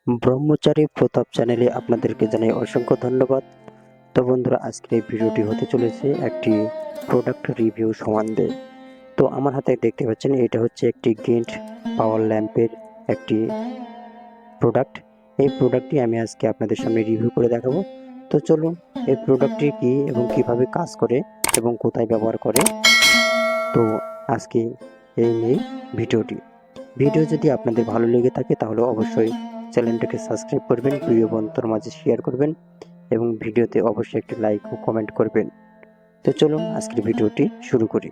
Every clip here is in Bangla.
ব্রহ্মচারী প্রতাপ চ্যানেলে আপনাদেরকে জানাই অসংখ্য ধন্যবাদ। তো বন্ধুরা, আজকের এই ভিডিওটি হতে চলেছে একটি প্রোডাক্ট রিভিউ সম্বন্ধে। তো আমার হাতে দেখতে পাচ্ছেন, এটা হচ্ছে একটি গেন্ট পাওয়ার ল্যাম্পের একটি প্রোডাক্ট। এই প্রোডাক্টটি আমি আজকে আপনাদের সামনে রিভিউ করে দেখাবো। তো চলুন, এই প্রোডাক্টটি কী এবং কিভাবে কাজ করে এবং কোথায় ব্যবহার করে, তো আজকে এই নিয়ে ভিডিও যদি আপনাদের ভালো লেগে থাকে তাহলে অবশ্যই চ্যানেলটাকে সাবস্ক্রাইব করবেন, প্রিয় বন্ধুদের মাঝে শেয়ার করবেন এবং ভিডিওতে অবশ্যই একটি লাইক ও কমেন্ট করবেন। তো চলুন আজকের ভিডিওটি শুরু করি।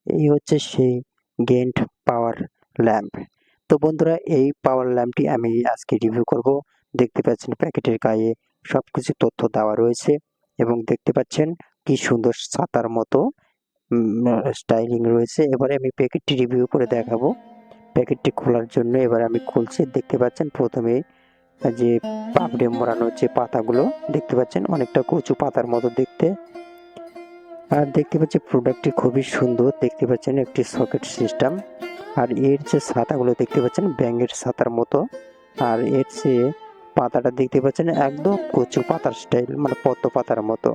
এই হচ্ছে সেই গেন্ট পাওয়ার ল্যাম্প। তো বন্ধুরা, এই পাওয়ার ল্যাম্পটি আমি আজকে রিভিউ করব। দেখতে পাচ্ছেন প্যাকেটের গায়ে সব কিছু তথ্য দেওয়া রয়েছে এবং দেখতে পাচ্ছেন কি সুন্দর ছাতার মতো স্টাইলিং রয়েছে। এবারে আমি প্যাকেটটি রিভিউ করে দেখাবো। প্যাকেটটি খোলার জন্য এবার আমি খুলছি। দেখতে পাচ্ছেন প্রথমে যে পাপড়ে মোড়ানো যে পাতাগুলো দেখতে পাচ্ছেন, অনেকটা কচু পাতার মতো দেখতে। আর দেখতে পাচ্ছি প্রোডাক্টটি খুবই সুন্দর। দেখতে পাচ্ছেন একটি সকেট সিস্টেম। আর এর যে ছাতাগুলো দেখতে পাচ্ছেন ব্যাঙের ছাতার মতো। আর এর যে পাতাটা দেখতে পাচ্ছেন একদম কচু পাতার স্টাইল, মানে পদ্ম পাতার মতো।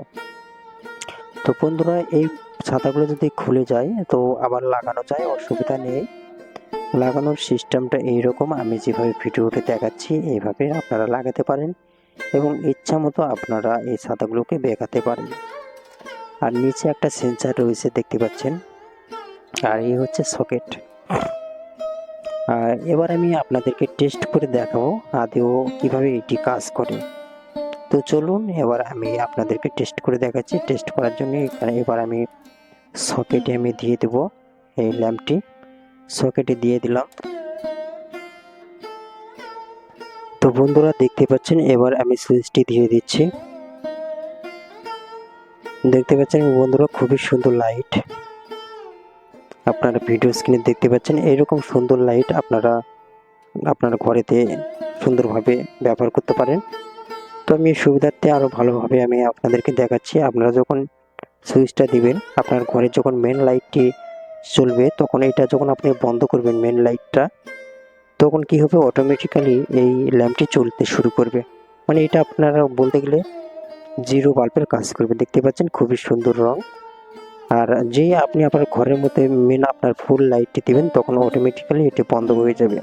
তো বন্ধুরা, এই ছাতাগুলো যদি খুলে যায় তো আবার লাগানো যায়, অসুবিধা নেই। লাগানোর সিস্টেমটা এইরকম, আমি যেভাবে ভিডিওতে দেখাচ্ছি এইভাবে আপনারা লাগাতে পারেন এবং ইচ্ছা মতো আপনারা এই ছাতাগুলোকে বেঁকাতে পারেন। আর নিচে একটা সেন্সার রয়েছে দেখতে পাচ্ছেন। আর এই হচ্ছে সকেট। আর এবার আমি আপনাদেরকে টেস্ট করে দেখাবো আদৌ কিভাবে এটি কাজ করে। তো চলুন এবার আমি আপনাদেরকে টেস্ট করে দেখাচ্ছি। টেস্ট করার জন্য এবার আমি সকেটে আমি দিয়ে দেব এই ল্যাম্পটি। সকেটে দিয়ে দিলাম। তো বন্ধুরা দেখতে পাচ্ছেন, এবার আমি সুইচটি দিয়ে দিচ্ছি। দেখতে পাচ্ছেন বন্ধুরা, খুবই সুন্দর লাইট। আপনারা ভিডিও স্ক্রিনে দেখতে পাচ্ছেন এরকম সুন্দর লাইট আপনারা আপনার ঘরেতে সুন্দরভাবে ব্যবহার করতে পারেন। তো আমি সুবিধার্থে আরও ভালোভাবে আমি আপনাদেরকে দেখাচ্ছি। আপনারা যখন সুইচটা দিবেন, আপনার ঘরে যখন মেন লাইটটি চলবে, তখন এটা যখন আপনি বন্ধ করবেন মেন লাইটটা, তখন কি হবে, অটোমেটিক্যালি এই ল্যাম্পটি চলতে শুরু করবে। মানে এটা আপনারা বলতে গেলে জিরো বাল্বের কাজ করবে। দেখতে পাচ্ছেন খুবই সুন্দর রং। আর যেই আপনি আপনার ঘরের মধ্যে মেন আপনার ফুল লাইটটি দিবেন, তখন অটোমেটিক্যালি এটি বন্ধ হয়ে যাবে।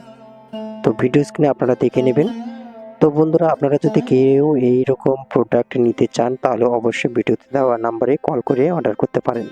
তো ভিডিও স্ক্রিনে আপনারা দেখে নেবেন। তো বন্ধুরা, আপনারা যদি কেউ এইরকম প্রোডাক্ট নিতে চান তাহলে অবশ্যই ভিডিওতে দেওয়া নাম্বারে কল করে অর্ডার করতে পারেন।